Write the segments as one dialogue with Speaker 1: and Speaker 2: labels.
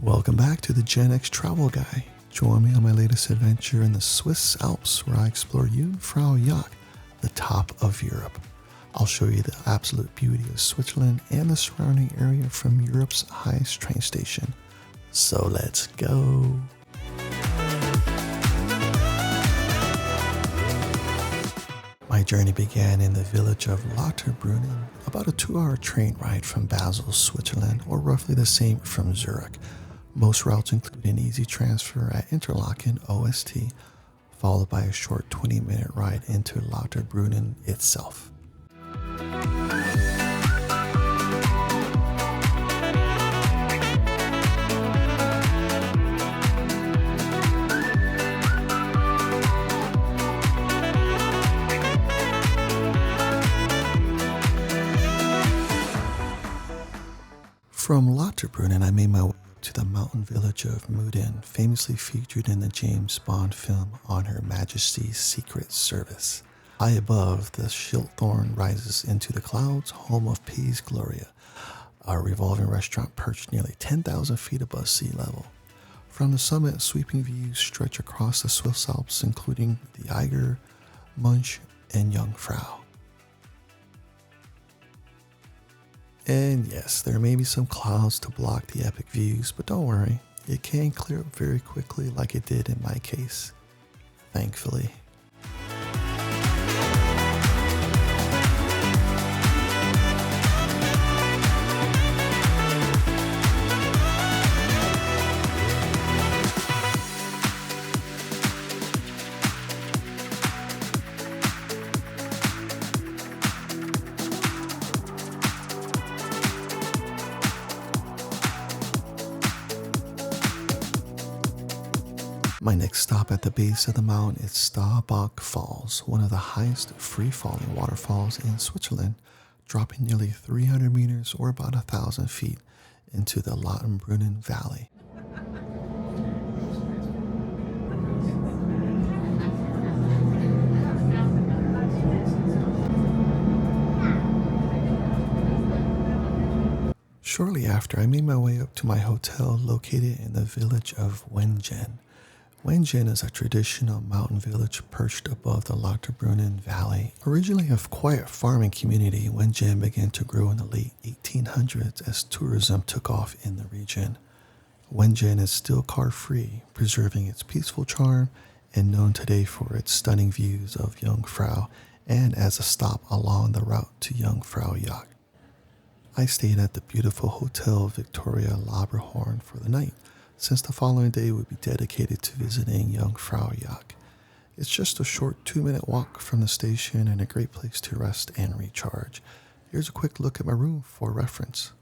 Speaker 1: Welcome back to the Gen X Travel Guy. Join me on my latest adventure in the Swiss Alps where I explore Jungfraujoch, the top of Europe. I'll show you the absolute beauty of Switzerland and the surrounding area from Europe's highest train station. So let's go. My journey began in the village of Lauterbrunnen, about a 2-hour train ride from Basel, Switzerland, or roughly the same from Zurich. Most routes include an easy transfer at Interlaken OST, followed by a short 20-minute ride into Lauterbrunnen itself. From Lauterbrunnen, I made my way to the mountain village of Murron, famously featured in the James Bond film On Her Majesty's Secret Service. High above, the Schilthorn rises into the clouds, home of Piz Gloria, a revolving restaurant perched nearly 10,000 feet above sea level. From the summit, sweeping views stretch across the Swiss Alps, including the Eiger, Munch, and Jungfrau. And yes, there may be some clouds to block the epic views, but don't worry, it can clear up very quickly like it did in my case, thankfully. My next stop at the base of the mountain is Staubbach Falls, one of the highest free-falling waterfalls in Switzerland, dropping nearly 300 meters or about 1,000 feet into the Lauterbrunnen Valley. Shortly after, I made my way up to my hotel located in the village of Wengen. Wengen is a traditional mountain village perched above the Lauterbrunnen Valley. Originally a quiet farming community, Wengen began to grow in the late 1800s as tourism took off in the region. Wengen is still car-free, preserving its peaceful charm and known today for its stunning views of Jungfrau and as a stop along the route to Jungfraujoch. I stayed at the beautiful Hotel Victoria Lauterbrunnen for the night, since the following day would be dedicated to visiting Jungfraujoch. It's just a short 2-minute walk from the station and a great place to rest and recharge. Here's a quick look at my room for reference.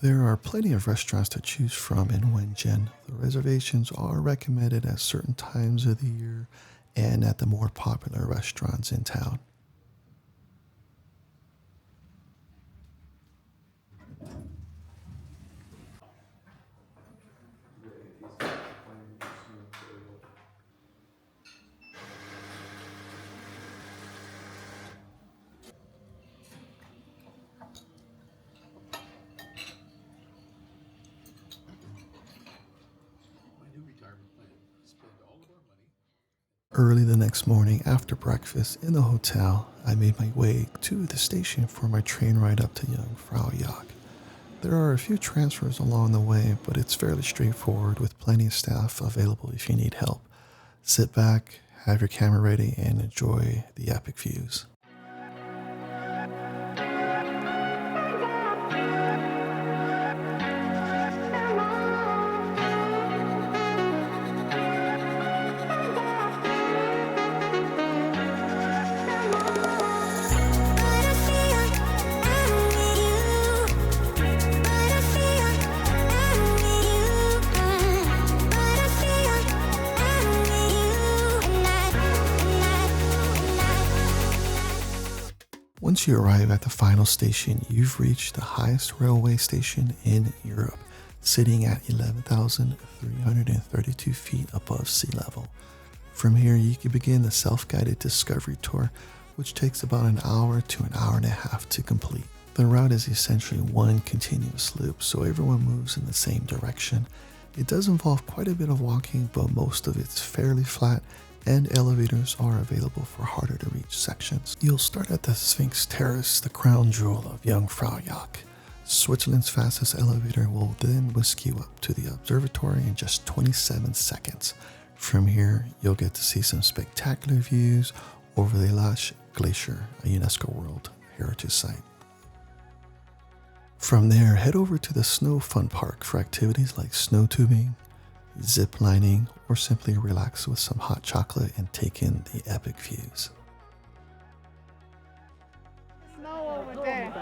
Speaker 1: There are plenty of restaurants to choose from in Wengen. The reservations are recommended at certain times of the year and at the more popular restaurants in town. Early the next morning after breakfast in the hotel, I made my way to the station for my train ride up to Jungfraujoch. There are a few transfers along the way, but it's fairly straightforward with plenty of staff available if you need help. Sit back, have your camera ready, and enjoy the epic views. Once you arrive at the final station, you've reached the highest railway station in Europe, sitting at 11,332 feet above sea level. From here, you can begin the self-guided discovery tour, which takes about an hour to an hour and a half to complete. The route is essentially one continuous loop, so everyone moves in the same direction. It does involve quite a bit of walking, but most of it's fairly flat, and elevators are available for harder to reach sections. You'll start at the Sphinx Terrace, the crown jewel of Jungfraujoch. Switzerland's fastest elevator will then whisk you up to the observatory in just 27 seconds. From here, you'll get to see some spectacular views over the Lache Glacier, a UNESCO World Heritage Site. From there, head over to the Snow Fun Park for activities like snow tubing, zip lining, or simply relax with some hot chocolate and take in the epic views.
Speaker 2: Snow over there.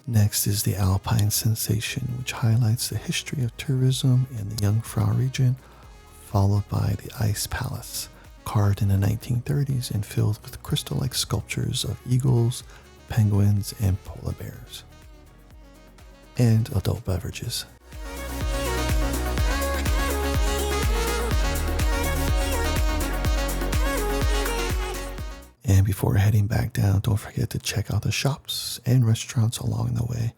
Speaker 1: Next is the Alpine Sensation, which highlights the history of tourism in the Jungfrau region, followed by the Ice Palace, carved in the 1930s and filled with crystal-like sculptures of eagles, penguins, and polar bears, and adult beverages. And before heading back down, don't forget to check out the shops and restaurants along the way.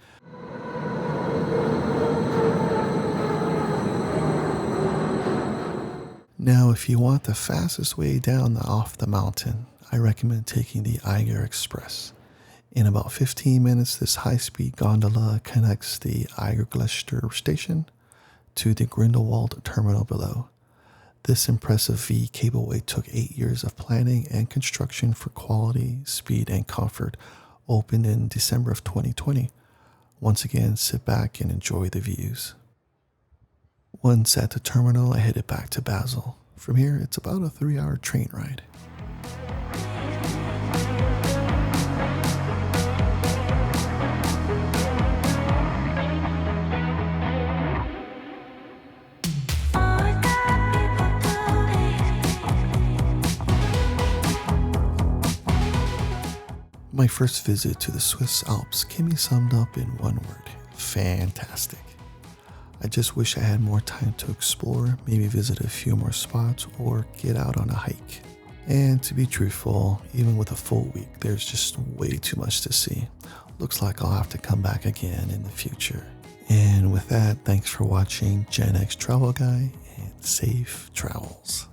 Speaker 1: Now, if you want the fastest way down off the mountain, I recommend taking the Eiger Express. In about 15 minutes, this high-speed gondola connects the Eiger station to the Grindelwald terminal below. This impressive V cableway took 8 years of planning and construction for quality, speed, and comfort. Opened in December of 2020. Once again, sit back and enjoy the views. Once at the terminal, I headed back to Basel. From here, it's about a 3-hour train ride. My first visit to the Swiss Alps can be summed up in one word: fantastic. I just wish I had more time to explore, maybe visit a few more spots or get out on a hike. And to be truthful, even with a full week, there's just way too much to see. Looks like I'll have to come back again in the future. And with that, thanks for watching Gen X Travel Guy, and safe travels.